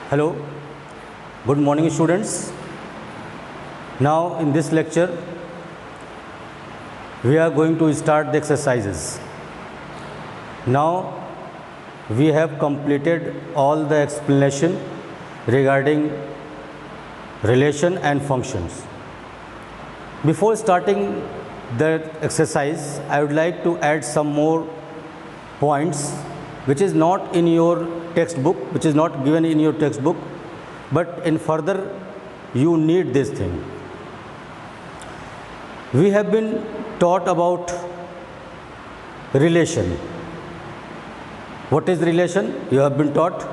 Hello, good morning students. Now in this lecture we are going to start the exercises. Now we have completed all the explanation regarding relation and functions. Before starting the exercise, I would like to add some more points which is not in your textbook, which is not given in your textbook, but in further you need this thing. We have been taught about relation. What is relation? You have been taught.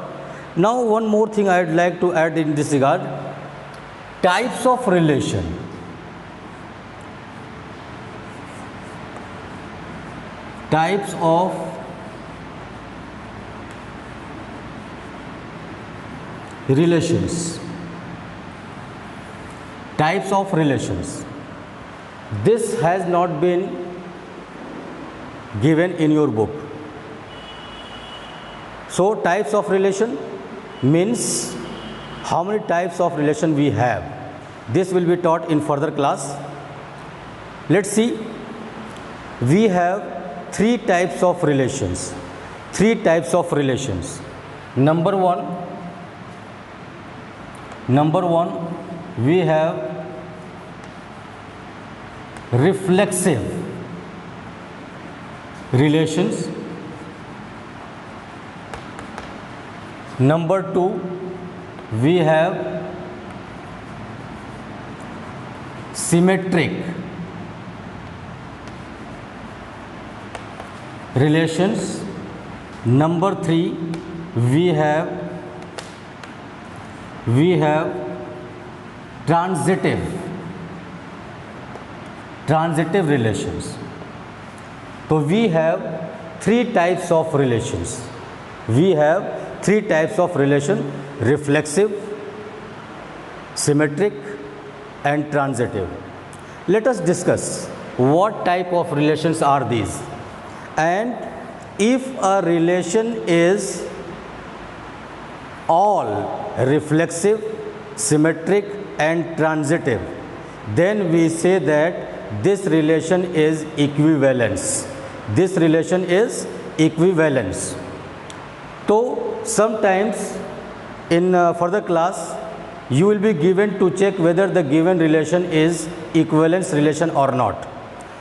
Now one more thing I would like to add in this regard: types of relation. Types of relations. Types of relations. This has not been given in your book. So types of relation means how many types of relation we have. This will be taught in further class. Let's see. We have three types of relations. Three types of relations. Number one, we have reflexive relations. Number two, we have symmetric relations. Number three, we have transitive relations. So we have three types of relations. We have three types of relation: reflexive, symmetric and transitive. Let us discuss what type of relations are these, and if a relation is all reflexive, symmetric and transitive, then we say that this relation is equivalence. This relation is equivalence. So sometimes in further class you will be given to check whether the given relation is equivalence relation or not.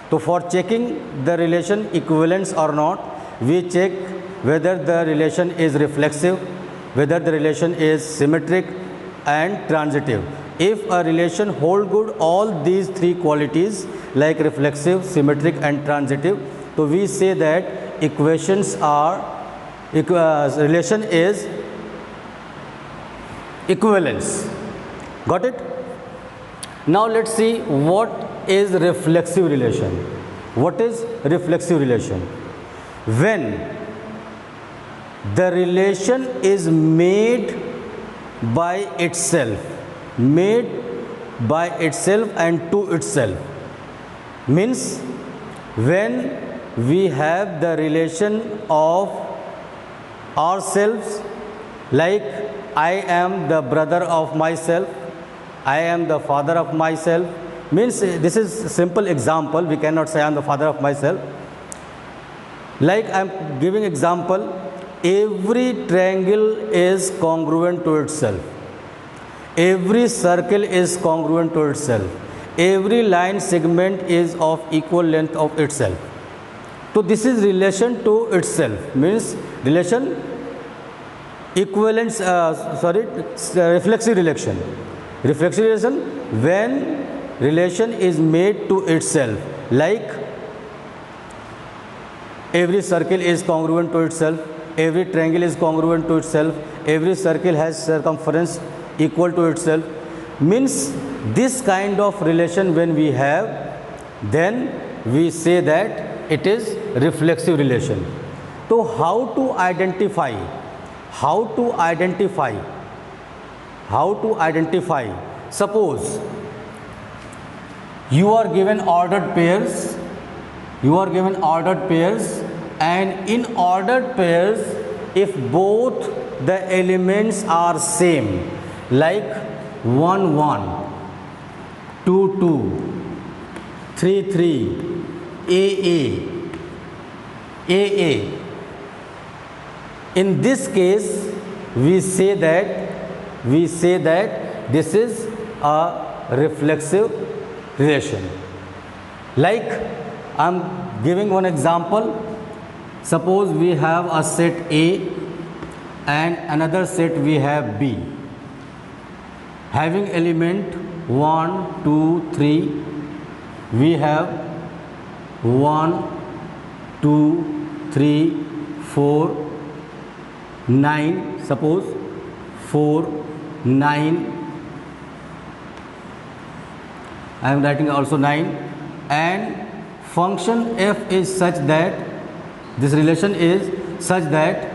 So for checking the relation equivalence or not, we check whether the relation is reflexive, whether the relation is symmetric and transitive. If a relation hold good all these three qualities like reflexive, symmetric and transitive, so we say that equations are relation is equivalence. Got it? Now let's see what is reflexive relation. What is reflexive relation? When the relation is made by itself and to itself, means when we have the relation of ourselves, like I am the brother of myself, I am the father of myself, means this is simple example, we cannot say I am the father of myself. Like I am giving example, every triangle is congruent to itself, every circle is congruent to itself, every line segment is of equal length of itself. So this is relation to itself, means relation equivalence, reflexive relation. Reflexive relation when relation is made to itself, like every circle is congruent to itself, every triangle is congruent to itself, every circle has circumference equal to itself, means this kind of relation when we have, then we say that it is reflexive relation. So how to identify? Suppose you are given ordered pairs, and in ordered pairs, if both the elements are same, like 1 1, 2 2, 3 3, AA, AA. In this case, we say that this is a reflexive relation. Like, I am giving one example. Suppose we have a set A and another set we have B, having element 1 2 3. We have 1 2 3 4 9, suppose 4 9, I am writing also 9, and function f is such that this relation is such that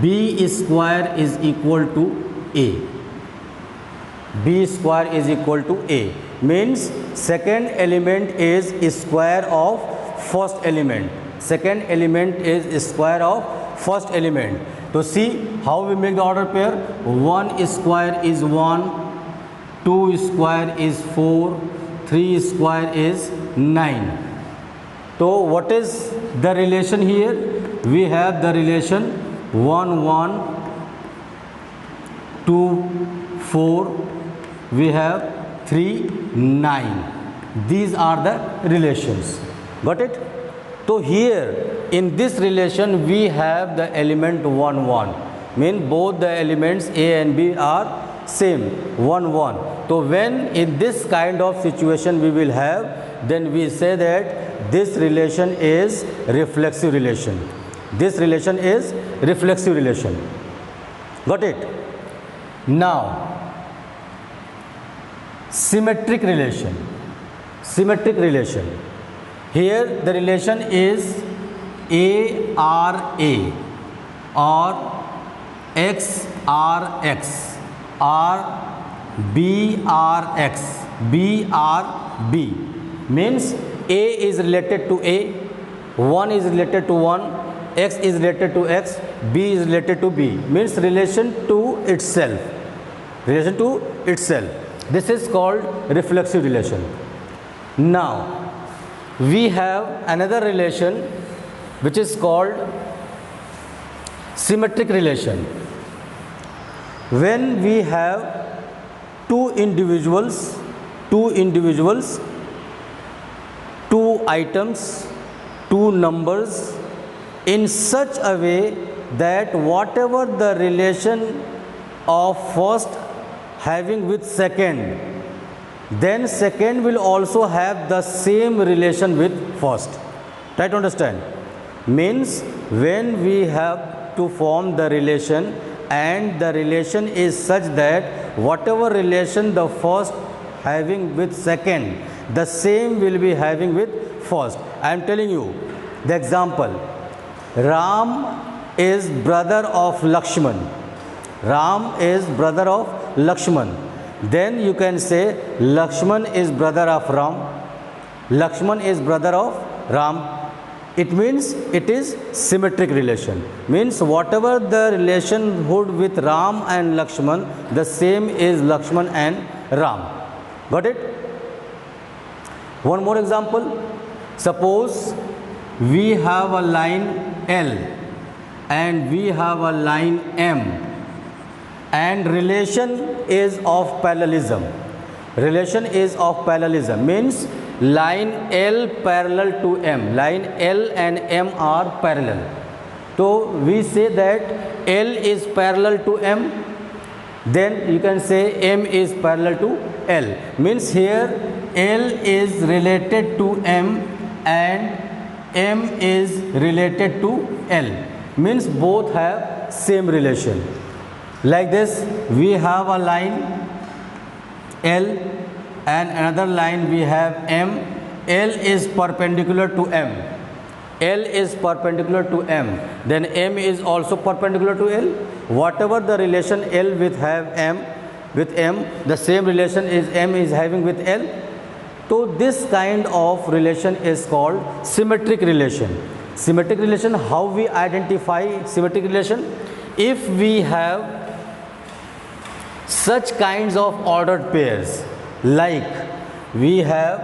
b square is equal to a. B square is equal to a means second element is square of first element. Second element is square of first element. So see how we make the order pair. 1 square is 1, 2 square is 4, 3 square is 9. So what is the relation here? We have the relation 1 1, 2 4, we have 3 9. These are the relations. Got it? So here in this relation we have the element 1 1, mean both the elements A and B are same, 1 1. So when in this kind of situation we will have, then we say that this relation is reflexive relation. This relation is reflexive relation. Got it? Now symmetric relation. Symmetric relation. Here the relation is ARA or XRX or BRX, BRB. Means A is related to A, 1 is related to 1, X is related to X, B is related to B. Means relation to itself. Relation to itself. This is called reflexive relation. Now we have another relation which is called symmetric relation. When we have two individuals, two items, two numbers in such a way that whatever the relation of first having with second, then second will also have the same relation with first. Try to understand. Means when we have to form the relation and the relation is such that whatever relation the first having with second, the same will be having with first. I am telling you the example. Ram is brother of Lakshman. Ram is brother of Lakshman. Then you can say Lakshman is brother of Ram. Lakshman is brother of Ram. It means it is symmetric relation. Means whatever the relationhood with Ram and Lakshman, the same is Lakshman and Ram. Got it? One more example. Suppose we have a line L and we have a line M, and relation is of parallelism. Relation is of parallelism means line L parallel to M. Line L and M are parallel. So we say that L is parallel to M, then you can say M is parallel to L. Means here L is related to M and M is related to L. Means both have same relation. Like this, we have a line L and another line we have M. L is perpendicular to M. L is perpendicular to M. Then M is also perpendicular to L. Whatever the relation L with have M, with M, the same relation is M is having with L. So this kind of relation is called symmetric relation. Symmetric relation, how we identify symmetric relation? If we have such kinds of ordered pairs, like we have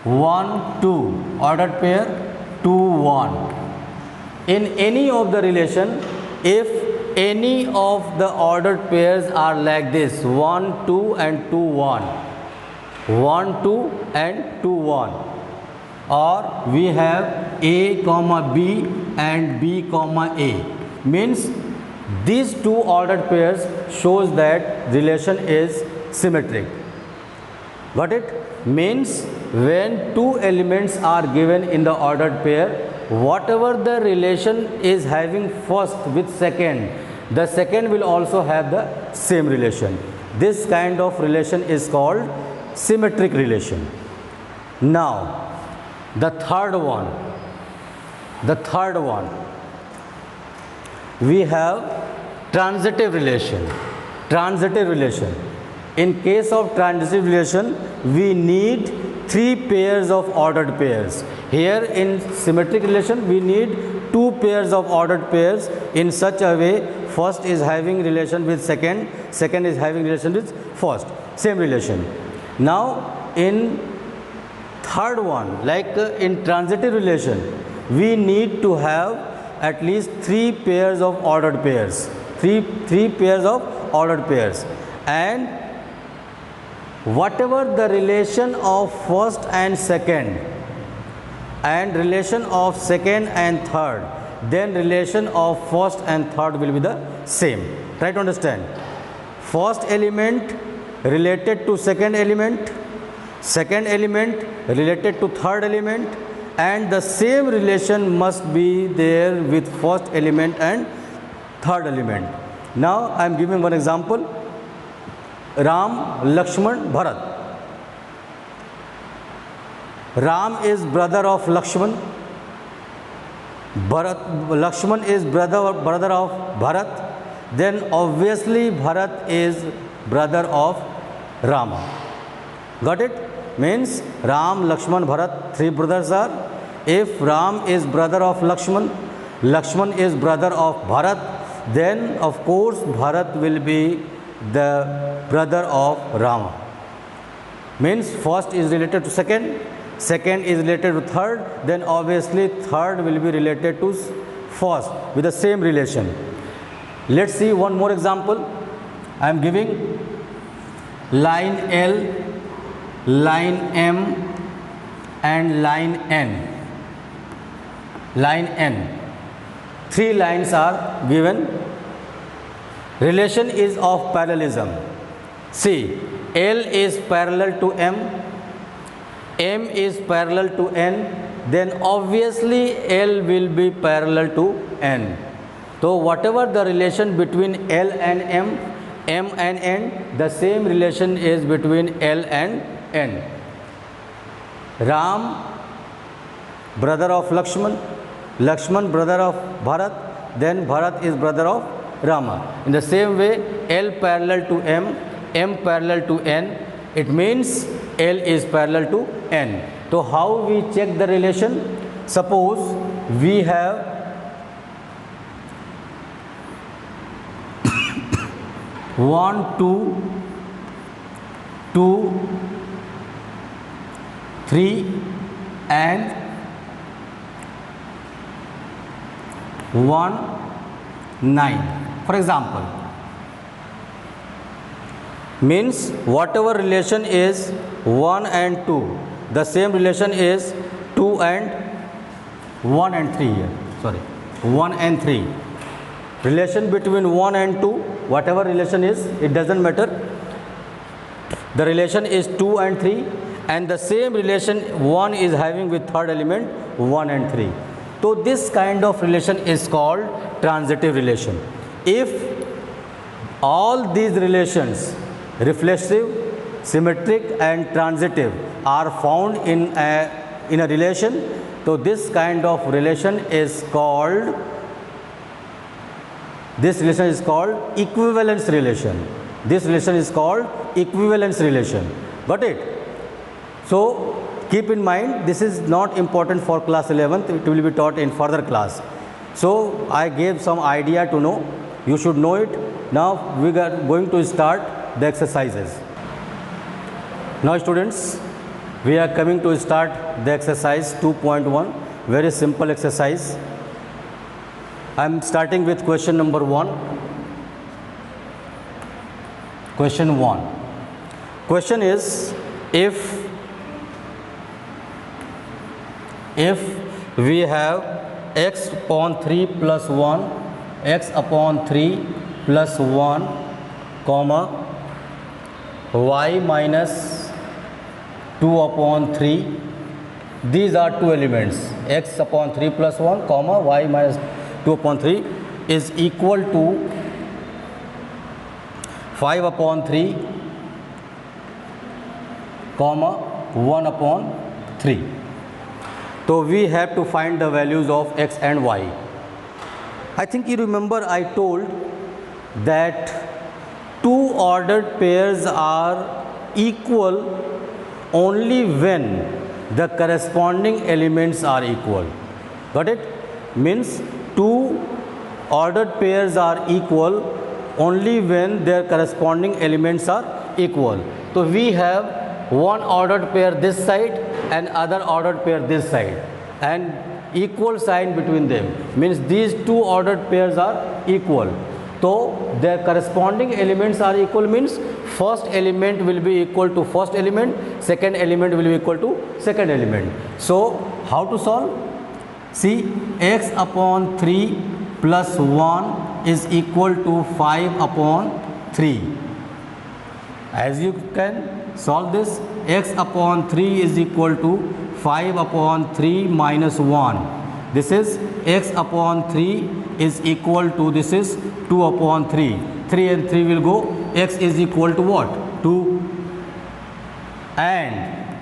1 2 ordered pair, 2 1. In any of the relation, if any of the ordered pairs are like this, 1 2 and 2 1, 1 2 and 2 1, or we have A comma B and B comma A, means these two ordered pairs shows that relation is symmetric. Got it? Means when two elements are given in the ordered pair, whatever the relation is having first with second, the second will also have the same relation. This kind of relation is called symmetric relation. Now the third one, we have transitive relation. In case of transitive relation, we need three pairs of ordered pairs. Here in symmetric relation, we need two pairs of ordered pairs in such a way, first is having relation with second, second is having relation with first, same relation. Now in third one, like in transitive relation, we need to have at least three pairs of ordered pairs, three pairs of ordered pairs, and whatever the relation of first and second, and relation of second and third, then relation of first and third will be the same. Try to understand. First element related to second element related to third element, and the same relation must be there with first element and third element. Now I am giving one example. Ram, Lakshman, Bharat. Ram is brother of Lakshman. Lakshman is brother of Bharat. Then obviously Bharat is brother of Rama. Got it? Means Ram, Lakshman, Bharat, three brothers are. If Ram is brother of Lakshman, Lakshman is brother of Bharat, then of course Bharat will be the brother of Rama. Means first is related to second, second is related to third, then obviously third will be related to first with the same relation. Let's see one more example. I am giving line L, line M and line N. Line N. Three lines are given. Relation is of parallelism. See, L is parallel to M, M is parallel to N, then obviously L will be parallel to N. So whatever the relation between L and M, M and N, the same relation is between L and N. Ram, brother of Lakshman, Lakshman brother of Bharat, then Bharat is brother of Rama. In the same way, L parallel to M, M parallel to N, it means L is parallel to N. So how we check the relation? Suppose we have 1 2 2 3 and 1 9. For example, means whatever relation is 1 and 2, the same relation is 2 and 1 and 3 here. Sorry, 1 and 3. Relation between 1 and 2, whatever relation is, it doesn't matter. The relation is 2 and 3, and the same relation 1 is having with third element 1 and 3. So this kind of relation is called transitive relation. If all these relations, reflexive, symmetric and transitive, are found in a relation, so this kind of relation is called, this relation is called equivalence relation. This relation is called equivalence relation. Got it? So keep in mind this is not important for class 11th, it will be taught in further class. So I gave some idea to know, you should know it. Now we are going to start the exercises. Now students, we are coming to start the exercise 2.1, very simple exercise. I am starting with question number 1. Question 1. Question is, if we have x upon 3 plus 1, x upon 3 plus 1, comma, y minus 2 upon 3, these are two elements, x upon 3 plus 1, comma, y minus 2 upon 3 is equal to 5 upon 3, comma, 1 upon 3. So we have to find the values of x and y. I think you remember I told that two ordered pairs are equal only when the corresponding elements are equal. Got it? Means two ordered pairs are equal only when their corresponding elements are equal. So we have one ordered pair this side and other ordered pair this side, and equal sign between them, means these two ordered pairs are equal. So their corresponding elements are equal, means first element will be equal to first element, second element will be equal to second element. So how to solve? See, x upon 3 plus 1 is equal to 5 upon 3. As you can solve this, x upon 3 is equal to 5 upon 3 minus 1. This is x upon 3 is equal to, this is 2 upon 3. 3 and 3 will go, x is equal to what? 2. And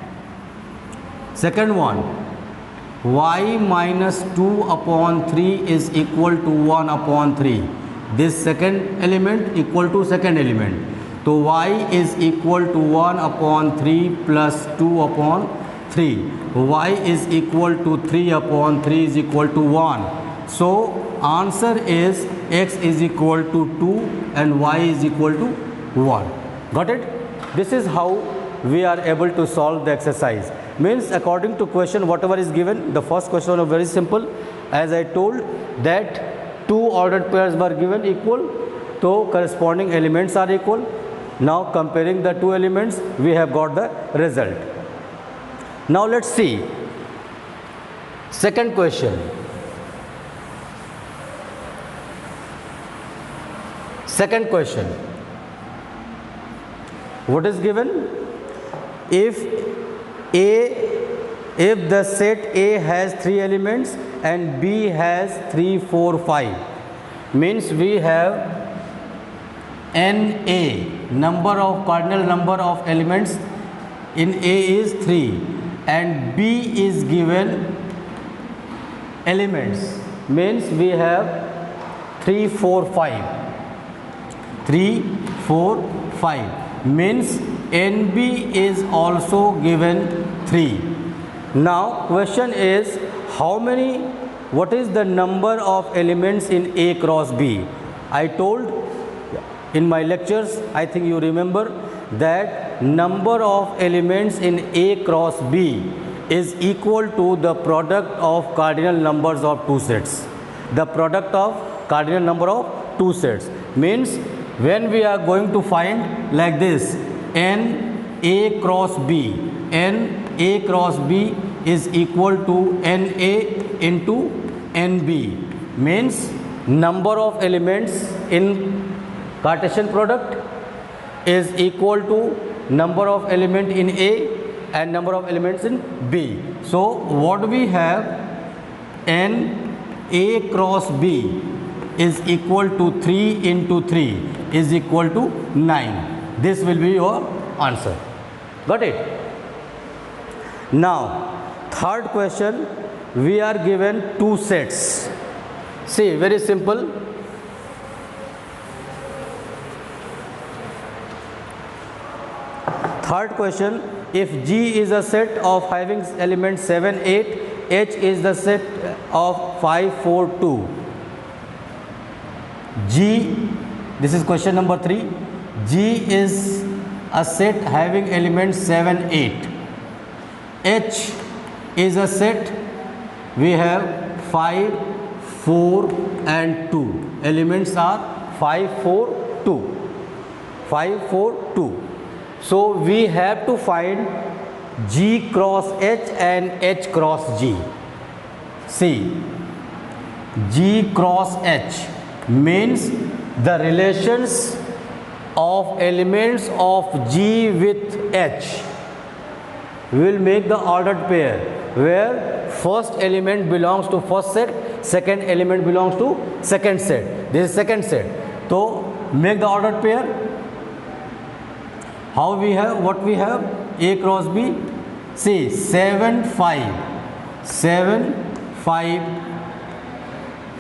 second one, y minus 2 upon 3 is equal to 1 upon 3. This second element equal to second element. So y is equal to 1 upon 3 plus 2 upon 3. Y is equal to 3 upon 3 is equal to 1. So answer is x is equal to 2 and y is equal to 1. Got it? This is how we are able to solve the exercise. Means according to question, whatever is given, the first question was very simple. As I told that two ordered pairs were given equal, so corresponding elements are equal. Now comparing the two elements, we have got the result. Now let's see second question. Second question, what is given? If the set A has 3 elements and B has 3, 4, 5, means we have NA, cardinal number of elements in A is 3 and B is given elements, means we have 3, 4, 5. 3, 4, 5, means NB is also given 3. Now question is, what is the number of elements in A cross B? I told in my lectures, I think you remember, that number of elements in A cross B is equal to the product of cardinal numbers of two sets. The product of cardinal number of two sets, means when we are going to find like this, n A cross B, n A cross B is equal to NA into NB, means number of elements in Cartesian product is equal to number of element in A and number of elements in B. So what we have, n A cross B is equal to 3 into 3 is equal to 9. This will be your answer. Got it? Now third question, we are given two sets. See, very simple. Third question, if G is a set of having elements 7, 8, H is the set of 5, 4, 2. G, this is question number 3. G is a set having elements 7, 8. H is a set, we have 5, 4 and 2. Elements are 5, 4, 2. 5, 4, 2. So we have to find G cross H and H cross G. See, G cross H means the relations of elements of G with H. We will make the ordered pair where first element belongs to first set, second element belongs to second set. This is second set. So make the ordered pair. How we have, what we have? A cross B. See, 7, 5, 7, 5,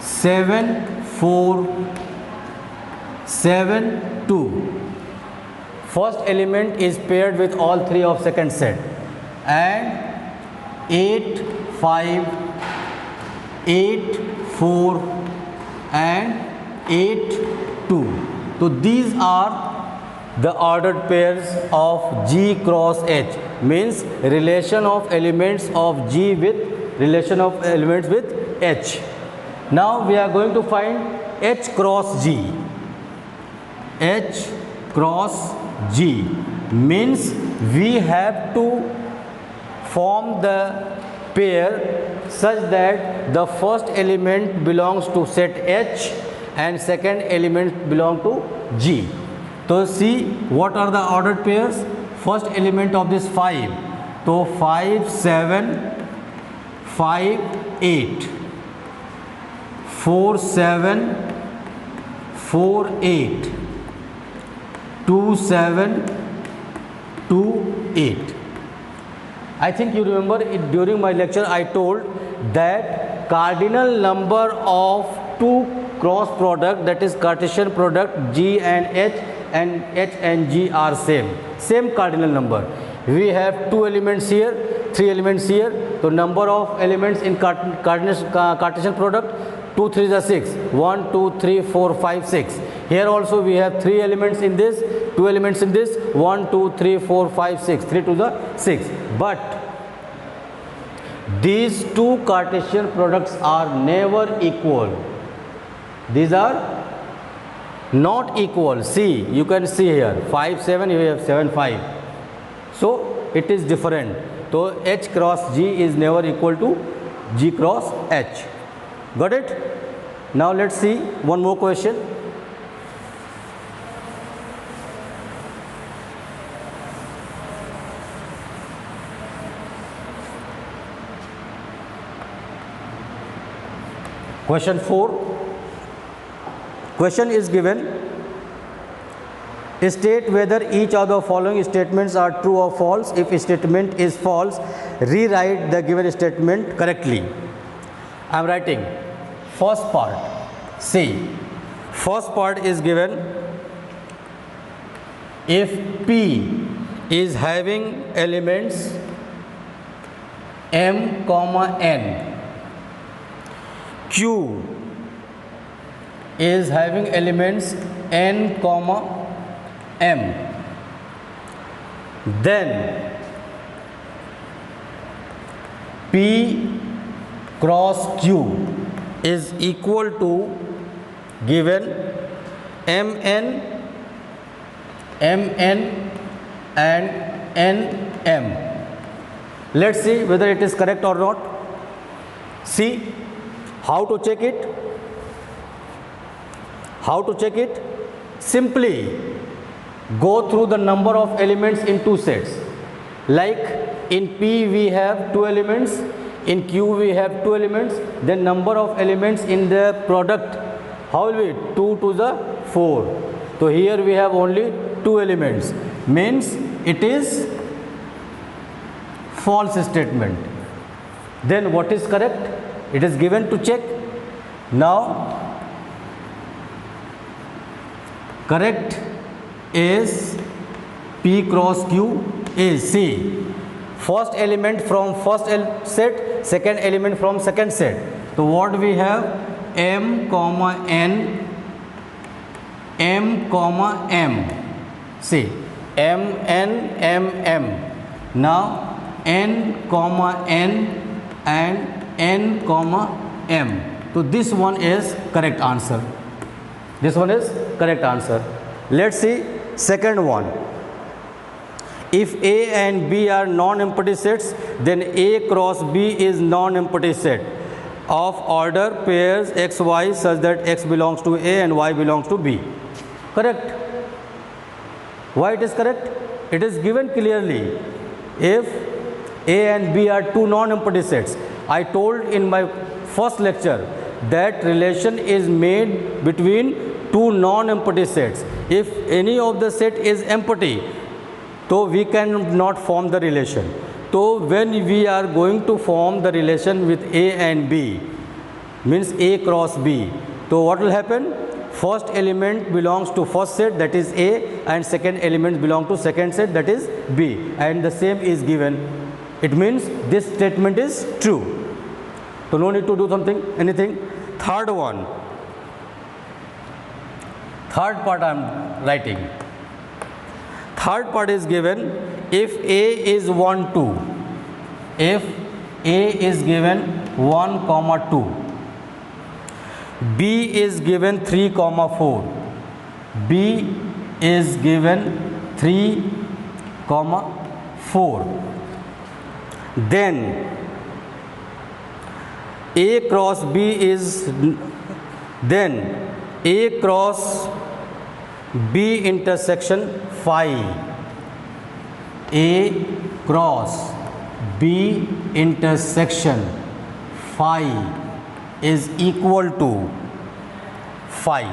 7, 4, 7, 2. First element is paired with all three of second set. And 8, 5, 8, 4 and 8, 2. So these are the ordered pairs of G cross H, means relation of elements of G with relation of elements with H. Now we are going to find H cross G. H cross G means we have to form the pair such that the first element belongs to set H and second element belong to G. So see what are the ordered pairs. First element of this 5. So 5, 7, 5, 8. 4, 7, 4, 8. 2, 7, 2, 8. I think you remember it during my lecture I told that cardinal number of two cross product, that is Cartesian product G and H and G are same cardinal number. We have two elements here, three elements here. So number of elements in Cartesian product, 2 3 is 6, 1 2 3 4 5 6. Here also we have three elements in this, two elements in this, 1 2 3 4 5 6, 3 to the 6. But these two Cartesian products are never equal. These are not equal. See, you can see here 5 7, you have 7 5. So it is different. So H cross G is never equal to G cross H. Got it? Now let's see one more question. Question 4. Question is given. State whether each of the following statements are true or false. If a statement is false, rewrite the given statement correctly. I am writing first part. See, first part is given. If P is having elements M, N, Q is having elements N, M, then P cross Q is equal to given Mn and Nm. Let's see whether it is correct or not. See how to check it. How to check it? Simply go through the number of elements in two sets. Like in P we have two elements, in Q we have two elements, then number of elements in the product, how will be 2 to the 4. So here we have only two elements, means it is false statement. Then what is correct? It is given to check. Now correct is P cross Q is, see, first element from first set, second element from second set. So what we have, m comma n, m comma m. See, m n m m. Now n comma n and n comma m. So this one is correct answer. This one is correct answer. Let's see second one. If A and B are non-empty sets, then A cross B is non-empty set of order pairs x, y such that x belongs to A and y belongs to B. Correct? Why it is correct? It is given clearly. If A and B are two non-empty sets, I told in my first lecture that relation is made between two non-empty sets. If any of the set is empty, so we cannot form the relation. So when we are going to form the relation with A and B, means A cross B, so what will happen? First element belongs to first set, that is A, and second element belongs to second set, that is B, and the same is given. It means this statement is true. So no need to do anything. Third one. Third part I am writing. Third part is given, if A is 1, 2. If A is given 1, 2. B is given 3, 4. B is given 3, 4. Then A cross B is, then A cross B intersection phi. A cross B intersection phi is equal to phi.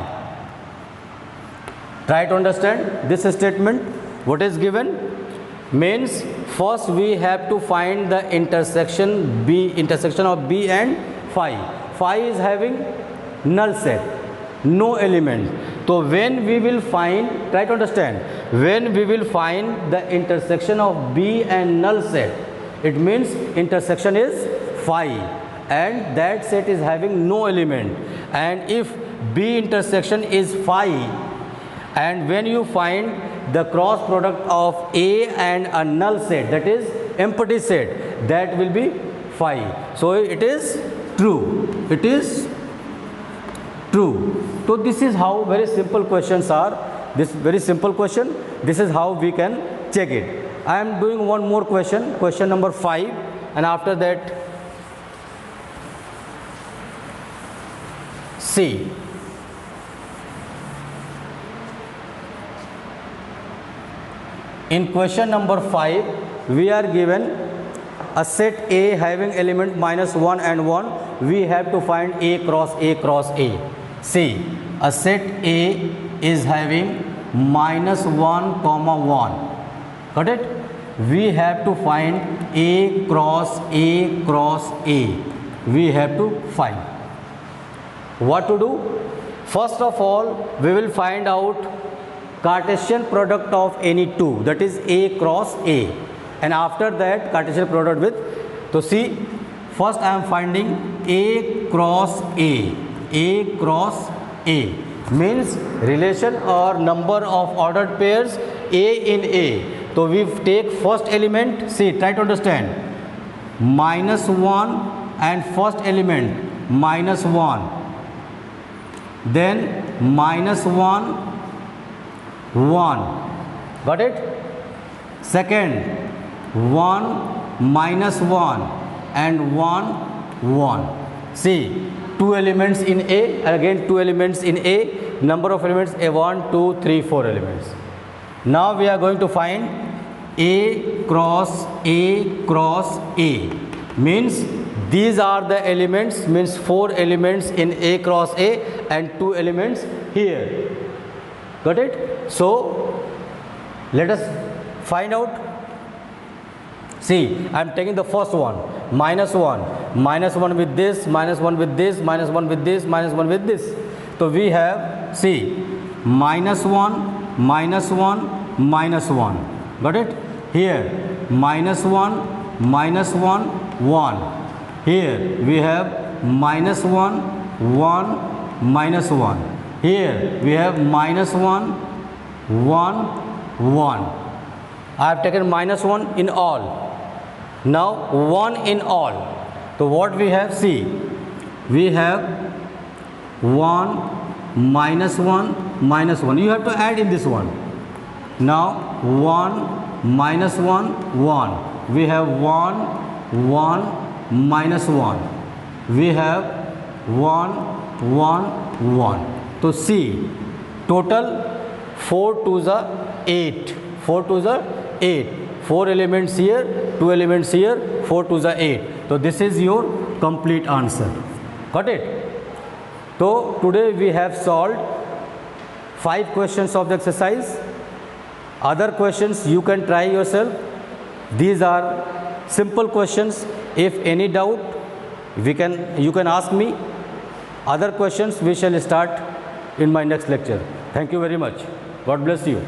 Try to understand this statement. What is given? Means first we have to find the intersection of B and phi. Phi is having null set, no element. So when we will find, try to understand, when we will find the intersection of B and null set, it means intersection is phi and that set is having no element. And if B intersection is phi, and when you find the cross product of A and a null set, that is empty set, that will be phi. So it is true. It is true. So this is how very simple questions are. This very simple question. This is how we can check it. I am doing one more question, question number 5, and after that, see. In question number 5, we are given a set A having element -1 and 1. We have to find A cross A cross A. See, a set A is having -1, 1. Got it? We have to find A cross A cross A. We have to find. What to do? First of all, we will find out Cartesian product of any two, that is A cross A, and after that Cartesian product with, so see, first I am finding A cross A. A cross A means relation or number of ordered pairs A in A. So we take first element, see, try to understand, -1 and first element -1, then -1, 1. Got it? Second, 1, -1 and 1, 1. See, two elements in A, again two elements in A, number of elements A, 1, 2, 3, 4 elements. Now we are going to find A cross A cross A. Means these are the elements, means 4 elements in A cross A and 2 elements here. Got it? So let us find out. See, I am taking the first one, -1, -1 with this, -1 with this, -1 with this, -1 with this. So we have, see, -1, -1, -1. Got it? here minus 1, minus 1, 1. Here we have minus 1, 1, minus 1. Here we have minus 1, 1, 1. I have taken minus 1 in all. Now 1 in all. So what we have, see, we have 1, minus 1, minus 1. You have to add in this one. Now 1, minus 1, 1. We have 1, 1, minus 1. We have 1, 1, 1. So see, total 4 to the 8. 4 to the 8. 4 elements here, 2 elements here, 4 to the 8. So this is your complete answer. Got it? So today we have solved 5 questions of the exercise. Other questions you can try yourself. These are simple questions. If any doubt, you can ask me. Other questions we shall start in my next lecture. Thank you very much. God bless you.